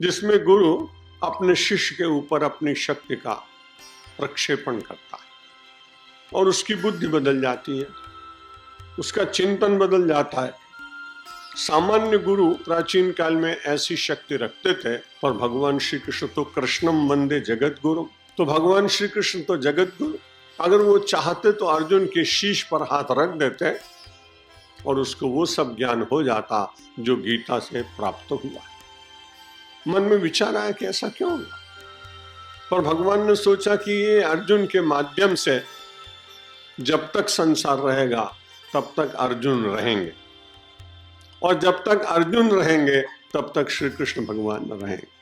जिसमें गुरु अपने शिष्य के ऊपर अपनी शक्ति का प्रक्षेपण करता है और उसकी बुद्धि बदल जाती है, उसका चिंतन बदल जाता है। सामान्य गुरु प्राचीन काल में ऐसी शक्ति रखते थे, पर भगवान श्री कृष्ण तो कृष्णम वंदे जगत गुरु, तो भगवान श्री कृष्ण तो जगत गुरु। अगर वो चाहते तो अर्जुन के शीश पर हाथ रख देते और उसको वो सब ज्ञान हो जाता जो गीता से प्राप्त हुआ है। मन में विचार आया कि ऐसा क्यों हुआ, पर भगवान ने सोचा कि ये अर्जुन के माध्यम से जब तक संसार रहेगा तब तक अर्जुन रहेंगे, और जब तक अर्जुन रहेंगे तब तक श्री कृष्ण भगवान रहेंगे।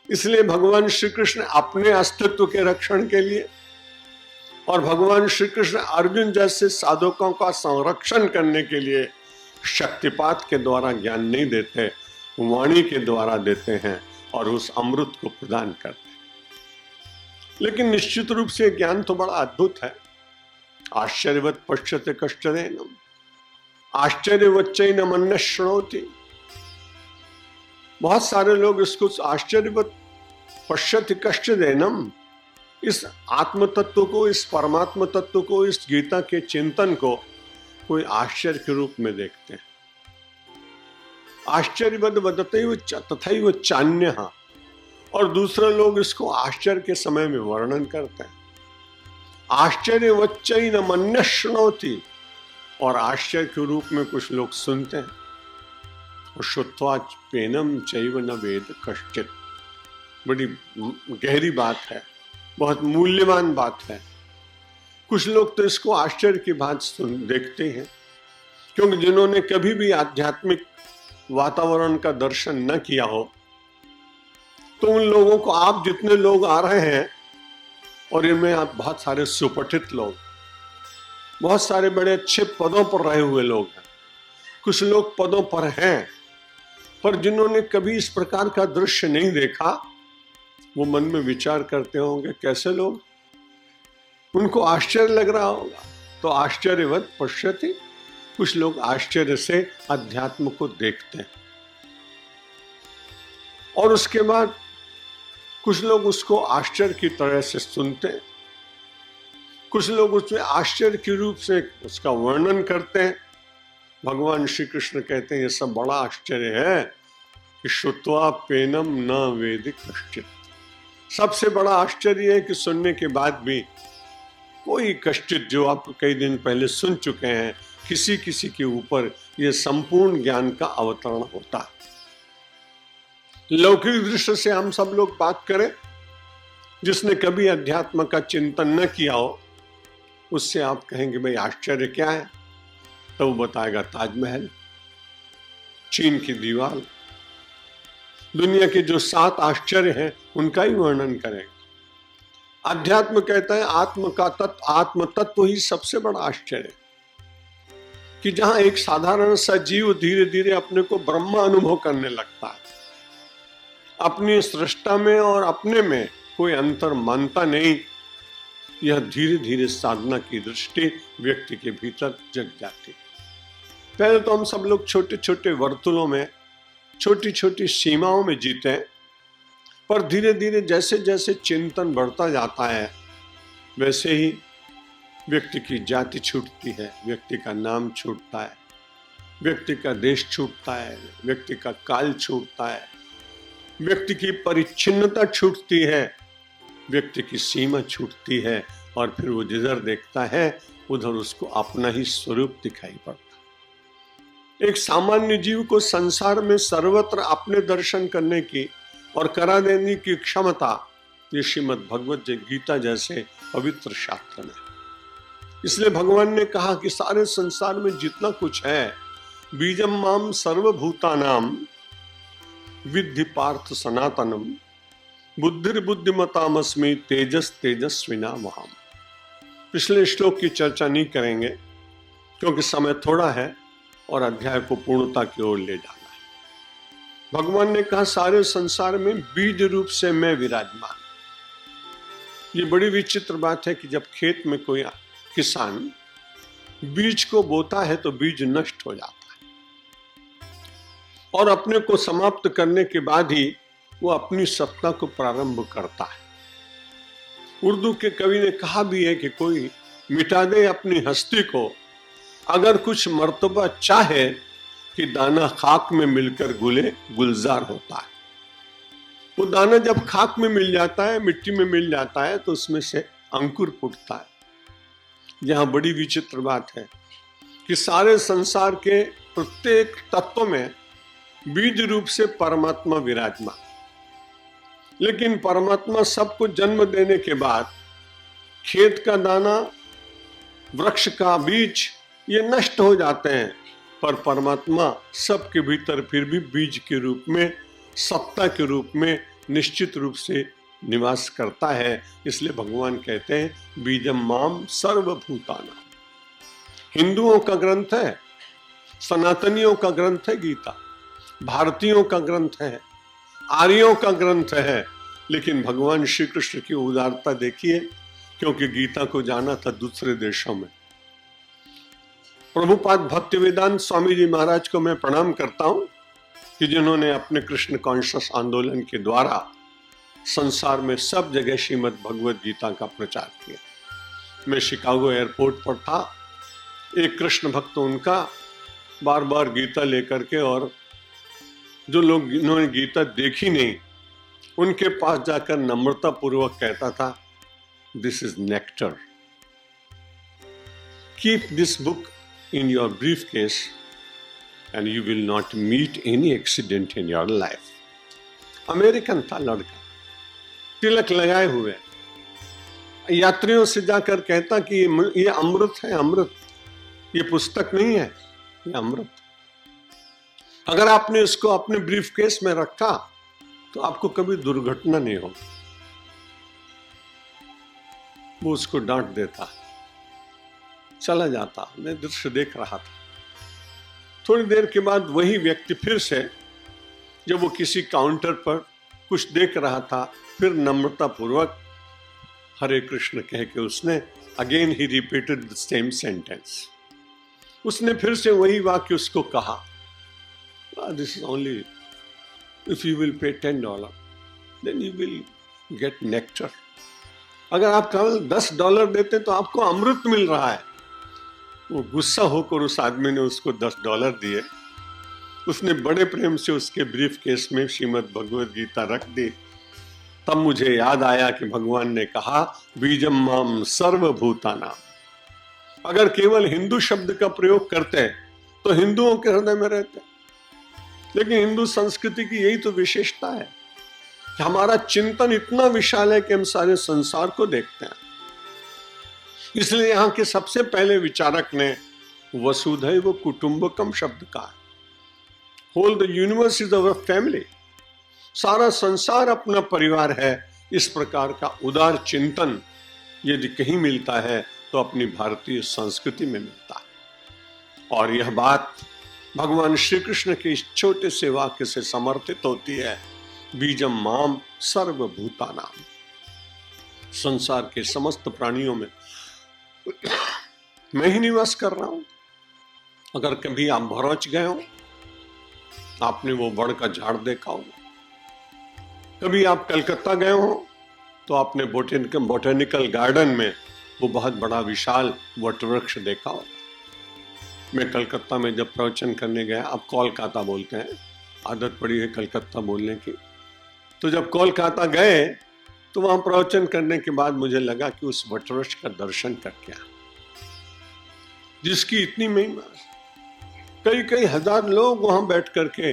इसलिए भगवान श्री कृष्ण अपने अस्तित्व के रक्षण के लिए और भगवान श्री कृष्ण अर्जुन जैसे साधकों का संरक्षण करने के लिए शक्तिपात के द्वारा ज्ञान नहीं देते, वाणी के द्वारा देते हैं और उस अमृत को प्रदान करते हैं। लेकिन निश्चित रूप से ज्ञान तो बड़ा अद्भुत है। आश्चर्यवत पश्यते कश्चनैनम, आश्चर्यवच्चैनम अन्य शृणोति। बहुत सारे लोग इसको आश्चर्यवत पश्यति कश्चनैनम, इस आत्म तत्व को, इस परमात्मा तत्व को, इस गीता के चिंतन को कोई आश्चर्य के रूप में देखते हैं। आश्चर्यवद वदतैव तथैव चान्यः, और दूसरे लोग इसको आश्चर्य के समय में वर्णन करते हैं। आश्चर्यवच्चैनम अन्यः शृणोति, और आश्चर्य के रूप में कुछ लोग सुनते हैं। और श्रुत्वा पेनम चैव न वेद कश्चित्, बड़ी गहरी बात है, बहुत मूल्यवान बात है। कुछ लोग तो इसको आश्चर्य की बात देखते हैं, क्योंकि जिन्होंने कभी भी आध्यात्मिक वातावरण का दर्शन न किया हो, तो उन लोगों को, आप जितने लोग आ रहे हैं और इनमें आप बहुत सारे सुपठित लोग, बहुत सारे बड़े अच्छे पदों पर रहे हुए लोग हैं, कुछ लोग पदों पर हैं, पर जिन्होंने कभी इस प्रकार का दृश्य नहीं देखा, वो मन में विचार करते होंगे कैसे लोग, उनको आश्चर्य लग रहा होगा। तो आश्चर्यवत पश्यति, कुछ लोग आश्चर्य से अध्यात्म को देखते हैं, और उसके बाद कुछ लोग उसको आश्चर्य की तरह से सुनते हैं, कुछ लोग उसमें आश्चर्य के रूप से उसका वर्णन करते हैं। भगवान श्री कृष्ण कहते हैं ये सब बड़ा आश्चर्य है कि श्रुत्वा पेनम न वेद कश्चित्। सबसे बड़ा आश्चर्य है कि सुनने के बाद भी कोई कश्चित, जो आप कई दिन पहले सुन चुके हैं, किसी किसी के ऊपर यह संपूर्ण ज्ञान का अवतरण होता है। लौकिक दृष्टि से हम सब लोग बात करें, जिसने कभी अध्यात्म का चिंतन न किया हो, उससे आप कहेंगे भाई आश्चर्य क्या है, तो वो बताएगा ताजमहल, चीन की दीवार, दुनिया के जो 7 आश्चर्य हैं उनका ही वर्णन करेगा। अध्यात्म कहता है आत्म तत्व ही सबसे बड़ा आश्चर्य है, कि जहां एक साधारण सा जीव धीरे धीरे अपने को ब्रह्म अनुभव करने लगता है, अपनी सृष्टा में और अपने में कोई अंतर मानता नहीं, यह धीरे धीरे साधना की दृष्टि व्यक्ति के भीतर जग जाती। पहले तो हम सब लोग छोटे छोटे वर्तुलों में, छोटी छोटी सीमाओं में जीते हैं, पर धीरे धीरे जैसे जैसे चिंतन बढ़ता जाता है, वैसे ही व्यक्ति की जाति छूटती है, व्यक्ति का नाम छूटता है, व्यक्ति का देश छूटता है, व्यक्ति का काल छूटता है, व्यक्ति की परिच्छिन्नता छूटती है, व्यक्ति की सीमा छूटती है, और फिर वो जिधर देखता है उधर उसको अपना ही स्वरूप दिखाई पड़ता है। एक सामान्य जीव को संसार में सर्वत्र अपने दर्शन करने की और करा देने की क्षमता ये श्रीमद् भगवत गीता जैसे पवित्र शास्त्र में। इसलिए भगवान ने कहा कि सारे संसार में जितना कुछ है, बीजम माम सर्वभूतानाम विद्धि पार्थ सनातनम बुद्धिर्बुद्धिमतामस्मि तेजस तेजस्विना वहाम। पिछले श्लोक की चर्चा नहीं करेंगे क्योंकि समय थोड़ा है और अध्याय को पूर्णता की ओर ले जाना है। भगवान ने कहा सारे संसार में बीज रूप से मैं विराजमान। ये बड़ी विचित्र बात है कि जब खेत में कोई किसान बीज को बोता है तो बीज नष्ट हो जाता है और अपने को समाप्त करने के बाद ही वो अपनी सत्ता को प्रारंभ करता है। उर्दू के कवि ने कहा भी है कि कोई मिटा दे अपनी हस्ती को, अगर कुछ मर्तबा चाहे कि दाना खाक में मिलकर गुले गुलजार होता है। वो दाना जब खाक में मिल जाता है, मिट्टी में मिल जाता है, तो उसमें से अंकुर फूटता है। यहां बड़ी विचित्र बात है कि सारे संसार के प्रत्येक तत्व में बीज रूप से परमात्मा विराजमान, लेकिन परमात्मा सबको जन्म देने के बाद खेत का दाना, वृक्ष का बीज ये नष्ट हो जाते हैं, पर परमात्मा सबके भीतर फिर भी बीज के रूप में, सत्ता के रूप में निश्चित रूप से निवास करता है। इसलिए भगवान कहते हैं बीजम माम सर्वभूतानां। हिंदुओं का ग्रंथ है, सनातनियों का ग्रंथ है गीता, भारतीयों का ग्रंथ है, आर्यों का ग्रंथ है, लेकिन भगवान श्री कृष्ण की उदारता देखिए, क्योंकि गीता को जाना था दूसरे देशों में। प्रभुपाद भक्तिवेदांत स्वामी जी महाराज को मैं प्रणाम करता हूं कि जिन्होंने अपने कृष्ण कॉन्शियस आंदोलन के द्वारा संसार में सब जगह श्रीमद् भगवद गीता का प्रचार किया। मैं शिकागो एयरपोर्ट पर था, एक कृष्ण भक्त उनका बार बार गीता लेकर के, और जो लोग जिन्होंने गीता देखी नहीं उनके पास जाकर नम्रता पूर्वक कहता था, this is nectar, keep this book in your briefcase and you will not meet any accident in your life। American था लड़का, तिलक लगाए हुए, यात्रियों से जाकर कहता कि ये अमृत है, अमृत, ये पुस्तक नहीं है, ये अमृत। अगर आपने इसको अपने ब्रीफकेस में रखा तो आपको कभी दुर्घटना नहीं होगी। वो उसको डांट देता, चला जाता। मैं दृश्य देख रहा था। थोड़ी देर के बाद वही व्यक्ति फिर से, जब वो किसी काउंटर पर कुछ देख रहा था, फिर नम्रता पूर्वक हरे कृष्ण कह के उसने अगेन ही रिपीटेड द सेम सेंटेंस। उसने फिर से वही वाक्य उसको कहा, this is only if you will pay $10 then you will get nectar. अगर आप केवल $10 देते तो आपको अमृत मिल रहा है। वो गुस्सा होकर उस आदमी ने उसको $10 दिए। उसने बड़े प्रेम से उसके ब्रीफ केस में श्रीमद् भगवद गीता रख दी। तब मुझे याद आया कि भगवान ने कहा बीजम माम सर्वभूतानां। अगर केवल हिंदू शब्द का प्रयोग करते तो हिंदुओं के हृदय में रहते, लेकिन हिंदू संस्कृति की यही तो विशेषता है कि हमारा चिंतन इतना विशाल है कि हम सारे संसार को देखते हैं। इसलिए यहाँ के सबसे पहले विचारक ने वसुधैव कुटुंबकम शब्द कहा। Whole the universe is our family, सारा संसार अपना परिवार है। इस प्रकार का उदार चिंतन यदि कहीं मिलता है तो अपनी भारतीय संस्कृति में मिलता है। और यह बात भगवान श्री कृष्ण के इस छोटे से वाक्य से समर्थित होती है, बीजम माम सर्वभूतानां। संसार के समस्त प्राणियों में मैं ही निवास कर रहा हूं। अगर कभी आप भरोच गए हो, आपने वो बड़ का झाड़ देखा होगा। कभी आप कलकत्ता गए हो तो आपने बोटेनिकल गार्डन में वो बहुत बड़ा विशाल वटवृक्ष देखा होगा। मैं कलकत्ता में जब प्रवचन करने गया, आप कोलकाता बोलते हैं, आदत पड़ी है कलकत्ता बोलने की, तो जब कोलकाता गए तो वहां प्रवचन करने के बाद मुझे लगा कि उस वटवृक्ष का दर्शन करके जिसकी इतनी महिमा, कई कई हजार लोग वहां बैठ करके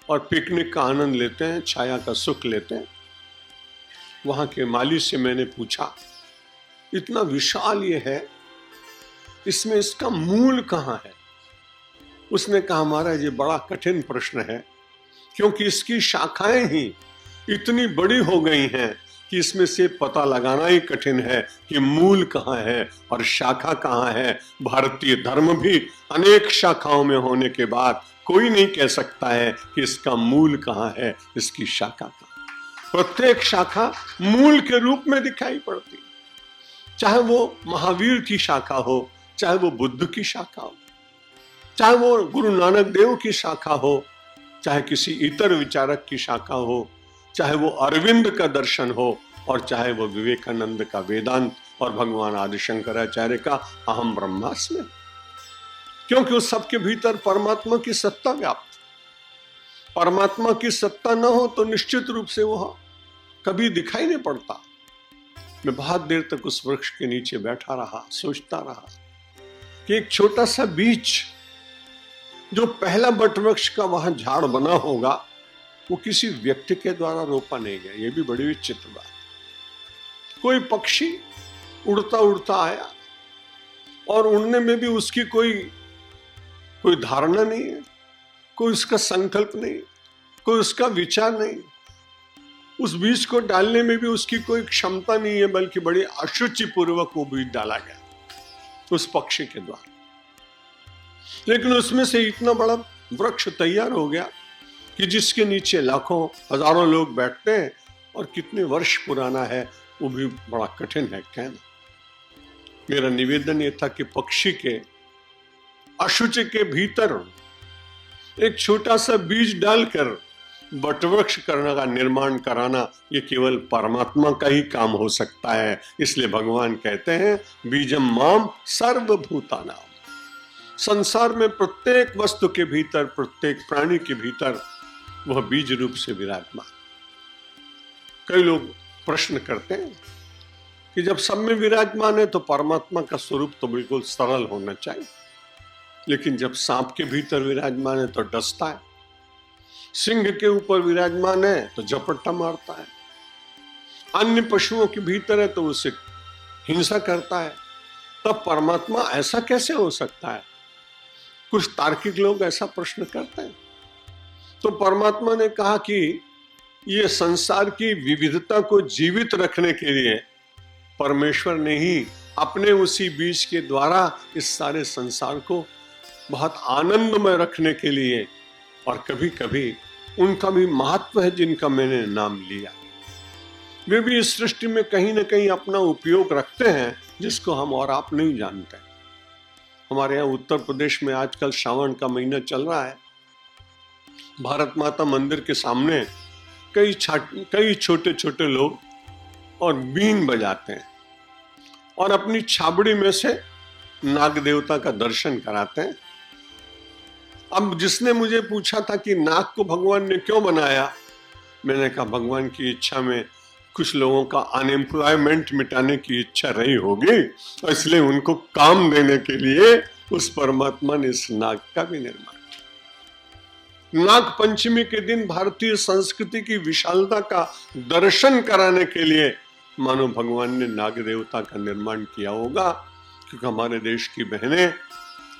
और पिकनिक का आनंद लेते हैं, छाया का सुख लेते हैं। वहां के माली से मैंने पूछा, इतना विशाल ये है, इसमें इसका मूल कहाँ है? उसने कहा, महाराज ये बड़ा कठिन प्रश्न है, क्योंकि इसकी शाखाएं ही इतनी बड़ी हो गई हैं कि इसमें से पता लगाना ही कठिन है कि मूल कहाँ है और शाखा कहाँ है। भारतीय धर्म भी अनेक शाखाओं में होने के बाद कोई नहीं कह सकता है कि इसका मूल कहाँ है, इसकी शाखा कहाँ। प्रत्येक शाखा मूल के रूप में दिखाई पड़ती, चाहे वो महावीर की शाखा हो, चाहे वो बुद्ध की शाखा हो, चाहे वो गुरु नानक देव की शाखा हो, चाहे किसी इतर विचारक की शाखा हो, चाहे वो अरविंद का दर्शन हो, और चाहे वो विवेकानंद का वेदांत और भगवान आदि शंकराचार्य का अहम ब्रह्मास्मि, क्योंकि उस सबके भीतर परमात्मा की सत्ता व्याप्त। परमात्मा की सत्ता न हो तो निश्चित रूप से वो कभी दिखाई नहीं पड़ता। मैं बहुत देर तक उस वृक्ष के नीचे बैठा रहा, सोचता रहा कि एक छोटा सा बीज जो पहला बटवृक्ष का वहां झाड़ बना होगा, वो किसी व्यक्ति के द्वारा रोपा नहीं गया। ये भी बड़ी विचित्र बात। कोई पक्षी उड़ता उड़ता आया और उड़ने में भी उसकी कोई धारणा नहीं है, कोई उसका संकल्प नहीं, कोई उसका विचार नहीं, उस बीज को डालने में भी उसकी कोई क्षमता नहीं है, बल्कि बड़ी अशुचि पूर्वक वो बीज डाला गया उस पक्षी के द्वारा। लेकिन उसमें से इतना बड़ा वृक्ष तैयार हो गया कि जिसके नीचे लाखों हजारों लोग बैठते हैं, और कितने वर्ष पुराना है वो भी बड़ा कठिन है कहना। मेरा निवेदन ये था कि पक्षी के अशुचि के भीतर एक छोटा सा बीज डालकर वटवृक्ष करने का निर्माण कराना, ये केवल परमात्मा का ही काम हो सकता है। इसलिए भगवान कहते हैं बीजम माम सर्वभूतानाम। संसार में प्रत्येक वस्तु के भीतर, प्रत्येक प्राणी के भीतर वह बीज रूप से विराजमान। कई लोग प्रश्न करते हैं कि जब सब में विराजमान है तो परमात्मा का स्वरूप तो बिल्कुल सरल होना चाहिए, लेकिन जब सांप के भीतर विराजमान है तो डसता है, सिंह के ऊपर विराजमान है तो झपट्टा मारता है, अन्य पशुओं के भीतर है तो उसे हिंसा करता है, तब परमात्मा ऐसा कैसे हो सकता है? कुछ तार्किक लोग ऐसा प्रश्न करते हैं। तो परमात्मा ने कहा कि ये संसार की विविधता को जीवित रखने के लिए परमेश्वर ने ही अपने उसी बीज के द्वारा इस सारे संसार को बहुत आनंदमय रखने के लिए, और कभी कभी उनका भी महत्व है जिनका मैंने नाम लिया, वे भी इस सृष्टि में कहीं ना कहीं अपना उपयोग रखते हैं जिसको हम और आप नहीं जानते। हमारे यहाँ उत्तर प्रदेश में आजकल श्रावण का महीना चल रहा है। भारत माता मंदिर के सामने कई छोटे छोटे लोग और बीन बजाते हैं और अपनी छाबड़ी में से नाग देवता का दर्शन कराते हैं। अब जिसने मुझे पूछा था कि नाग को भगवान ने क्यों बनाया, मैंने कहा भगवान की इच्छा में कुछ लोगों का अनएम्प्लॉयमेंट मिटाने की इच्छा रही होगी, और इसलिए उनको काम देने के लिए उस परमात्मा ने इस नाग का भी निर्माण किया। नाग पंचमी के दिन भारतीय संस्कृति की विशालता का दर्शन कराने के लिए मानो भगवान ने नाग देवता का निर्माण किया होगा, क्योंकि हमारे देश की बहनें,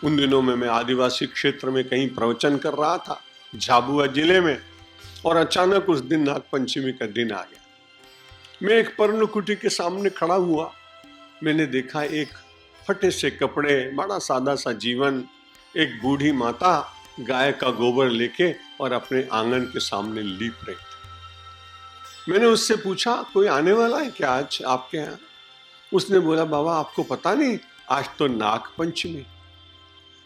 उन दिनों में मैं आदिवासी क्षेत्र में कहीं प्रवचन कर रहा था झाबुआ जिले में, और अचानक उस दिन नाग पंचमी का दिन आ गया। मैं एक पर्णकुटी के सामने खड़ा हुआ, मैंने देखा एक फटे से कपड़े, बड़ा सादा सा जीवन, एक बूढ़ी माता गाय का गोबर लेके और अपने आंगन के सामने लीप रही थी। मैंने उससे पूछा कोई आने वाला है क्या आज आपके यहाँ? उसने बोला बाबा आपको पता नहीं, आज तो नाग पंचमी,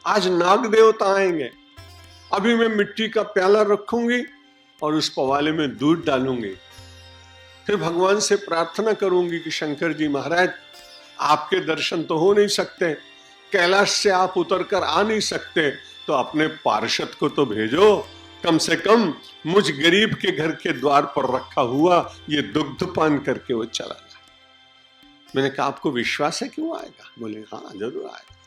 आज नाग देवता आएंगे। अभी मैं मिट्टी का प्याला रखूंगी और उस पवाले में दूध डालूंगी, फिर भगवान से प्रार्थना करूंगी कि शंकर जी महाराज आपके दर्शन तो हो नहीं सकते, कैलाश से आप उतर कर आ नहीं सकते, तो अपने पार्षद को तो भेजो, कम से कम मुझ गरीब के घर के द्वार पर रखा हुआ ये दुग्ध पान करके वो चला जाए। मैंने कहा आपको विश्वास है कि वो आएगा? बोले हाँ जरूर आएगा।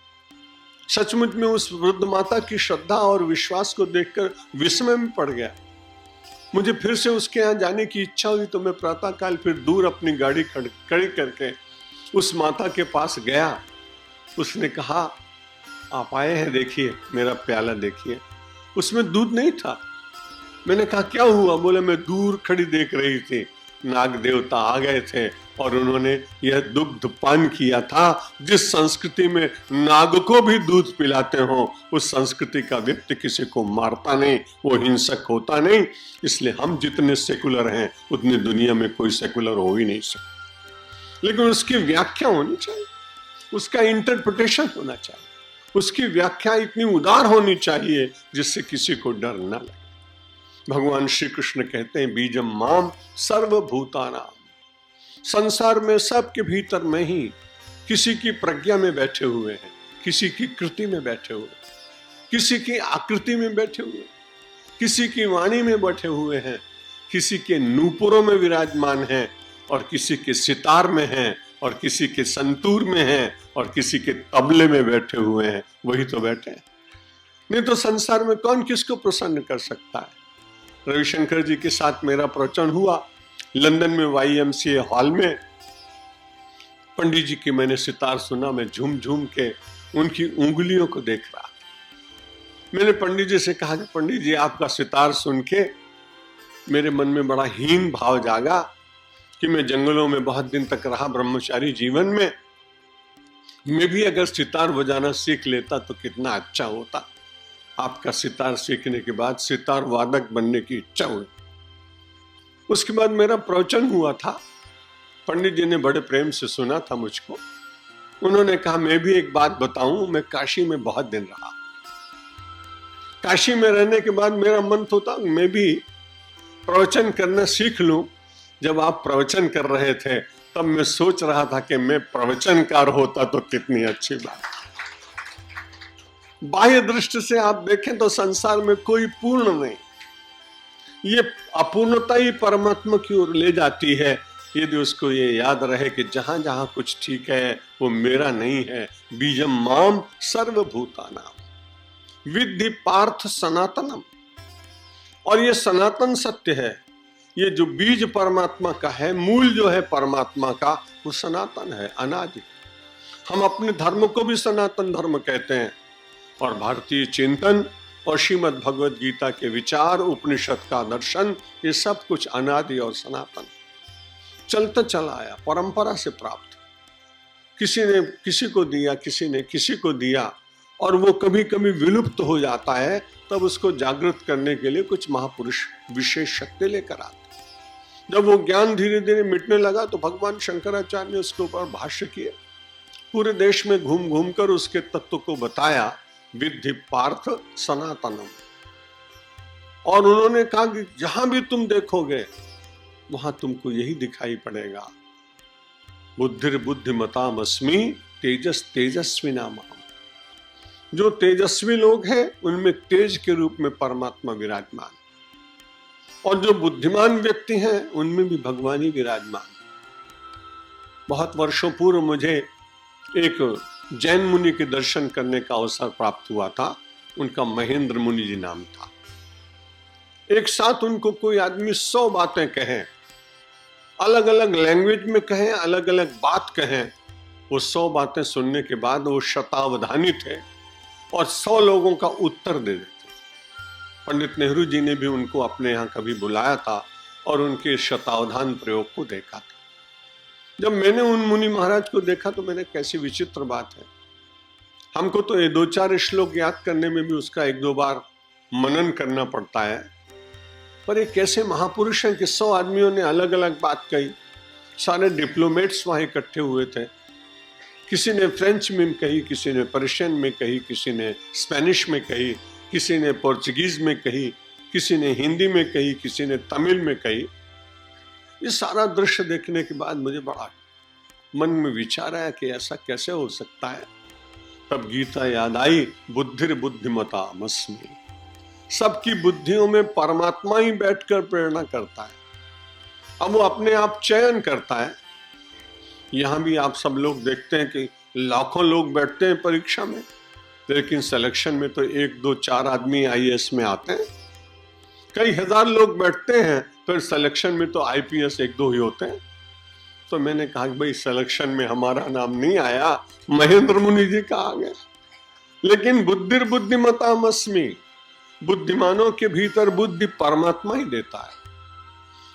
सचमुच में उस वृद्ध माता की श्रद्धा और विश्वास को देखकर विस्मय में पड़ गया। मुझे फिर से उसके यहाँ जाने की इच्छा हुई, तो मैं प्रातःकाल फिर दूर अपनी गाड़ी खड़ी करके उस माता के पास गया। उसने कहा आप आए हैं, देखिए मेरा प्याला देखिए। उसमें दूध नहीं था। मैंने कहा क्या हुआ? बोले मैं दूर खड़ी देख रही थी, नाग देवता आ गए थे और उन्होंने यह दुग्ध पान किया था। जिस संस्कृति में नाग को भी दूध पिलाते हो, उस संस्कृति का व्यक्ति किसी को मारता नहीं, वो हिंसक होता नहीं। इसलिए हम जितने सेकुलर हैं उतनी दुनिया में कोई सेकुलर हो ही नहीं सकता, लेकिन उसकी व्याख्या होनी चाहिए। उसका इंटरप्रिटेशन होना चाहिए, उसकी व्याख्या इतनी उदार होनी चाहिए जिससे किसी को डर न लगे। भगवान श्री कृष्ण कहते हैं बीजम माम सर्वभूतानाम, संसार में सबके भीतर में ही किसी की प्रज्ञा में बैठे हुए हैं, किसी की कृति में बैठे हुए, किसी की आकृति में बैठे हुए, किसी की वाणी में बैठे हुए हैं, किसी के नूपुरों में विराजमान हैं, और किसी के सितार में हैं, और किसी के संतूर में हैं, और किसी के तबले में बैठे हुए हैं। वही तो बैठे हैं, नहीं तो संसार में कौन किसको प्रसन्न कर सकता है। रविशंकर जी के साथ मेरा प्रवचन हुआ लंदन में YMCA हॉल में। पंडित जी की मैंने सितार सुना, मैं झूम झूम के उनकी उंगलियों को देख रहा था। मैंने पंडित जी से कहा कि पंडित जी आपका सितार सुन के मेरे मन में बड़ा हीन भाव जागा कि मैं जंगलों में बहुत दिन तक रहा ब्रह्मचारी जीवन में, मैं भी अगर सितार बजाना सीख लेता तो कितना अच्छा होता। आपका सितार सीखने के बाद सितार वादक बनने की इच्छा हुई। उसके बाद मेरा प्रवचन हुआ था, पंडित जी ने बड़े प्रेम से सुना था मुझको। उन्होंने कहा मैं भी एक बात बताऊं, मैं काशी में बहुत दिन रहा। काशी में रहने के बाद मेरा मन होता मैं भी प्रवचन करना सीख लूं। जब आप प्रवचन कर रहे थे तब मैं सोच रहा था कि मैं प्रवचनकार होता तो कितनी अच्छी बात। बाह्य दृष्टि से आप देखें तो संसार में कोई पूर्ण नहीं, ये अपूर्णता ही परमात्मा की ओर ले जाती है यदि उसको ये याद रहे कि जहां जहां कुछ ठीक है वो मेरा नहीं है। बीजम माम सर्वभूतानाम विद्धि पार्थ सनातनम, और ये सनातन सत्य है। ये जो बीज परमात्मा का है, मूल जो है परमात्मा का, वो सनातन है, अनादि। हम अपने धर्म को भी सनातन धर्म कहते हैं, और भारतीय चिंतन और श्रीमद् भगवद गीता के विचार, उपनिषद का दर्शन, ये सब कुछ अनादि और सनातन चलता चला आया, परंपरा से प्राप्त। किसी ने किसी को दिया, किसी ने किसी को दिया, और वो कभी कभी विलुप्त हो जाता है। तब उसको जागृत करने के लिए कुछ महापुरुष विशेष शक्ति लेकर आते। जब वो ज्ञान धीरे धीरे मिटने लगा तो भगवान शंकराचार्य ने उसके ऊपर भाष्य किए, पूरे देश में घूम घूम कर उसके तत्व को बताया, विद्धि पार्थ सनातनम। और उन्होंने कहा कि जहां भी तुम देखोगे वहां तुमको यही दिखाई पड़ेगा, बुद्धिर बुद्धिमताम अस्मि तेजस तेजस्वी नाम। जो तेजस्वी लोग हैं उनमें तेज के रूप में परमात्मा विराजमान, और जो बुद्धिमान व्यक्ति हैं उनमें भी भगवान ही विराजमान। बहुत वर्षों पूर्व मुझे एक जैन मुनि के दर्शन करने का अवसर प्राप्त हुआ था। उनका महेंद्र मुनि जी नाम था। एक साथ उनको कोई आदमी 100 बातें कहें, अलग अलग लैंग्वेज में कहें, अलग अलग बात कहें, वो 100 बातें सुनने के बाद वो शतावधानी थे और 100 लोगों का उत्तर दे देते। पंडित नेहरू जी ने भी उनको अपने यहाँ कभी बुलाया था और उनके शतावधान प्रयोग को देखा था। जब मैंने उन मुनि महाराज को देखा तो मैंने कैसी विचित्र बात है। हमको तो ये 2-4 श्लोक याद करने में भी उसका 1-2 बार मनन करना पड़ता है, पर ये कैसे महापुरुष हैं कि 100 आदमियों ने अलग अलग बात कही। सारे डिप्लोमेट्स वहां इकट्ठे हुए थे। किसी ने फ्रेंच में कही, किसी ने पर्शियन में कही, किसी ने स्पेनिश में कही, किसी ने पोर्चुगीज में कही, किसी ने हिंदी में कही, किसी ने तमिल में कही। ये सारा दृश्य देखने के बाद मुझे बड़ा मन में विचार आया कि ऐसा कैसे हो सकता है। तब गीता याद आई, बुद्धिर बुद्धिमताम अस्मि। सबकी बुद्धियों में परमात्मा ही बैठकर प्रेरणा करता है। अब वो अपने आप चयन करता है। यहां भी आप सब लोग देखते हैं कि लाखों लोग बैठते हैं परीक्षा में, लेकिन सिलेक्शन में तो 1-2-4 आदमी IAS में आते हैं। कई हजार लोग बैठते हैं, फिर सिलेक्शन में तो IPS 1-2 ही होते हैं। तो मैंने कहा कि भाई सिलेक्शन में हमारा नाम नहीं आया, महेंद्र मुनि जी का आ गया। लेकिन बुद्धिर बुद्धिमताम अस्मि, बुद्धिमानों के भीतर बुद्धि परमात्मा ही देता है।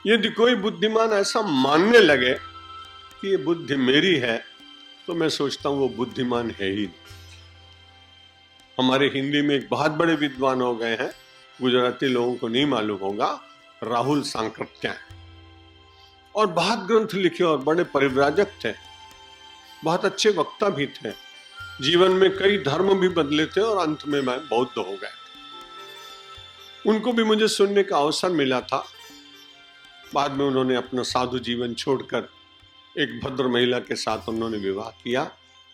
यदि कोई बुद्धिमान ऐसा मानने लगे कि ये बुद्धि मेरी है, तो मैं सोचता हूं वो बुद्धिमान है ही नहीं। हमारे हिंदी में एक बहुत बड़े विद्वान हो गए हैं, गुजराती लोगों को नहीं मालूम होगा, राहुल सांकृत्या, और बहुत ग्रंथ लिखे और बड़े परिव्राजक थे। बहुत अच्छे वक्ता भी थे, जीवन में कई धर्म भी बदले थे और अंत में मैं बौद्ध हो गए। उनको भी मुझे सुनने का अवसर मिला था। बाद में उन्होंने अपना साधु जीवन छोड़कर एक भद्र महिला के साथ उन्होंने विवाह किया।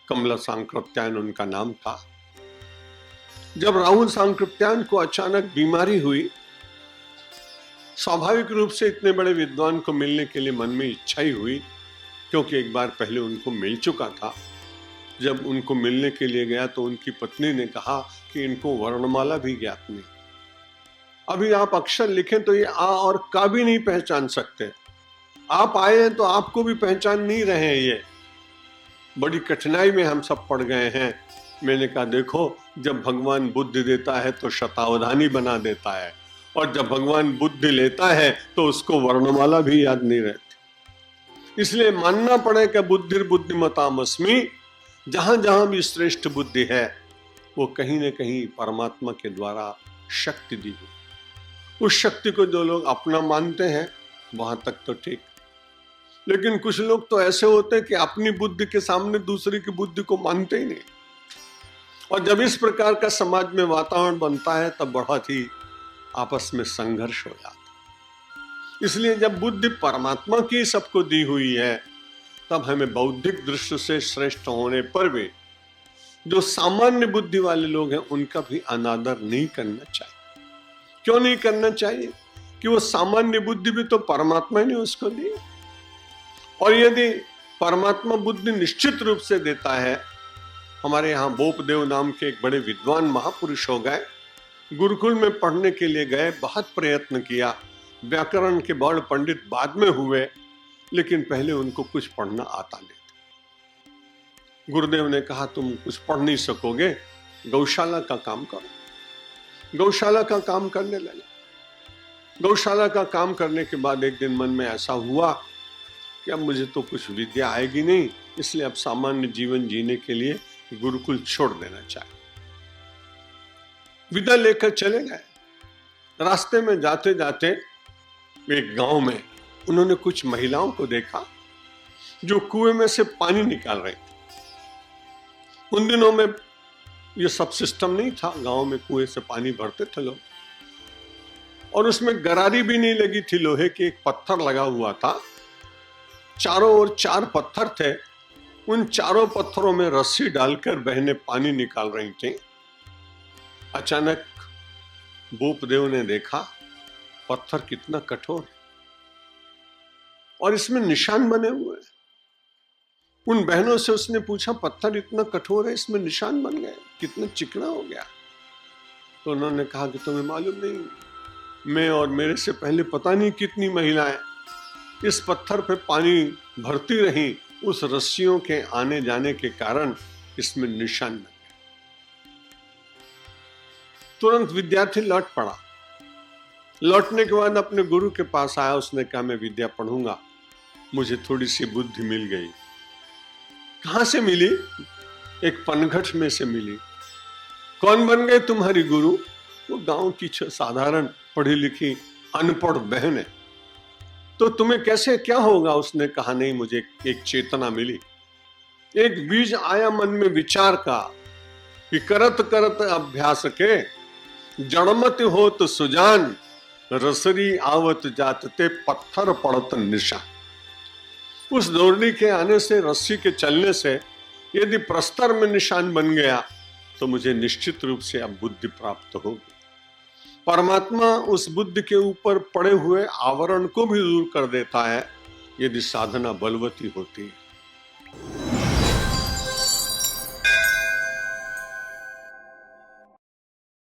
कमला सांकृत्यायन उनका नाम था। जब राहुल सांकृत्यायन को अचानक बीमारी हुई, स्वाभाविक रूप से इतने बड़े विद्वान को मिलने के लिए मन में इच्छा ही हुई, क्योंकि एक बार पहले उनको मिल चुका था। जब उनको मिलने के लिए गया तो उनकी पत्नी ने कहा कि इनको वर्णमाला भी ज्ञात नहीं। अभी आप अक्षर लिखें तो ये आ और का भी नहीं पहचान सकते। आप आए हैं तो आपको भी पहचान नहीं रहे हैं। ये बड़ी कठिनाई में हम सब पड़ गए हैं। मैंने कहा देखो, जब भगवान बुद्धि देता है तो शतावधानी बना देता है, और जब भगवान बुद्धि लेता है तो उसको वर्णमाला भी याद नहीं रहती। इसलिए मानना पड़े कि बुद्धिर्बुद्धिमतामस्मि, जहां जहां भी श्रेष्ठ बुद्धि है वो कहीं न कहीं परमात्मा के द्वारा शक्ति दी हुई। उस शक्ति को जो लोग अपना मानते हैं वहां तक तो ठीक, लेकिन कुछ लोग तो ऐसे होते हैं कि अपनी बुद्धि के सामने दूसरे की बुद्धि को मानते ही नहीं। और जब इस प्रकार का समाज में वातावरण बनता है तब बहुत ही आपस में संघर्ष हो जाता है। इसलिए जब बुद्धि परमात्मा की सबको दी हुई है, तब हमें बौद्धिक दृष्टि से श्रेष्ठ होने पर भी जो सामान्य बुद्धि वाले लोग हैं उनका भी अनादर नहीं करना चाहिए। क्यों नहीं करना चाहिए? कि वो सामान्य बुद्धि भी तो परमात्मा ने उसको दी, और यदि परमात्मा बुद्धि निश्चित रूप से देता है। हमारे यहाँ बोपदेव नाम के एक बड़े विद्वान महापुरुष हो गए, गुरुकुल में पढ़ने के लिए गए, बहुत प्रयत्न किया, व्याकरण के बड़ पंडित बाद में हुए, लेकिन पहले उनको कुछ पढ़ना आता नहीं था। गुरुदेव ने कहा तुम कुछ पढ़ नहीं सकोगे, गौशाला का काम करो। गौशाला का काम करने लगे। गौशाला का काम करने के बाद एक दिन मन में ऐसा हुआ कि अब मुझे तो कुछ विद्या आएगी नहीं, इसलिए अब सामान्य जीवन जीने के लिए गुरुकुल छोड़ देना चाहिए। विदा लेकर चले गए। रास्ते में जाते जाते एक गांव में उन्होंने कुछ महिलाओं को देखा जो कुएं में से पानी निकाल रही थी। उन दिनों में ये सब सिस्टम नहीं था, गांव में कुएं से पानी भरते थे लोग, और उसमें गरारी भी नहीं लगी थी लोहे की, एक पत्थर लगा हुआ था। चारों ओर 4 पत्थर थे। उन चारों पत्थरों में रस्सी डालकर बहनें पानी निकाल रही थी। अचानक बोपदेव ने देखा पत्थर कितना कठोर है और इसमें निशान बने हुए हैं। उन बहनों से उसने पूछा पत्थर इतना कठोर है, इसमें निशान बन गए, कितना चिकना हो गया। तो उन्होंने कहा कि तुम्हें मालूम नहीं, मैं और मेरे से पहले पता नहीं कितनी महिलाएं इस पत्थर पे पानी भरती रहीं, उस रस्सियों के आने जाने के कारण इसमें निशान बन गए। तुरंत विद्यार्थी लौट पड़ा। लौटने के बाद अपने गुरु के पास आया। उसने कहा मैं विद्या पढ़ूंगा, मुझे थोड़ी सी बुद्धि मिल गई। कहां से मिली? एक पनघट में से मिली। कौन बन गए तुम्हारी गुरु? वो गांव की साधारण पढ़ी लिखी अनपढ़ बहन है। तो तुम्हें कैसे क्या होगा? उसने कहा नहीं, मुझे एक चेतना मिली, एक बीज आया मन में विचार का कि करत करत अभ्यास के जड़मत होत सुजान, रसरी आवत जातते पत्थर पड़त निशा। उस दौड़नी के आने से, रस्सी के चलने से यदि प्रस्तर में निशान बन गया तो मुझे निश्चित रूप से अब बुद्धि प्राप्त होगी। परमात्मा उस बुद्धि के ऊपर पड़े हुए आवरण को भी दूर कर देता है यदि साधना बलवती होती है।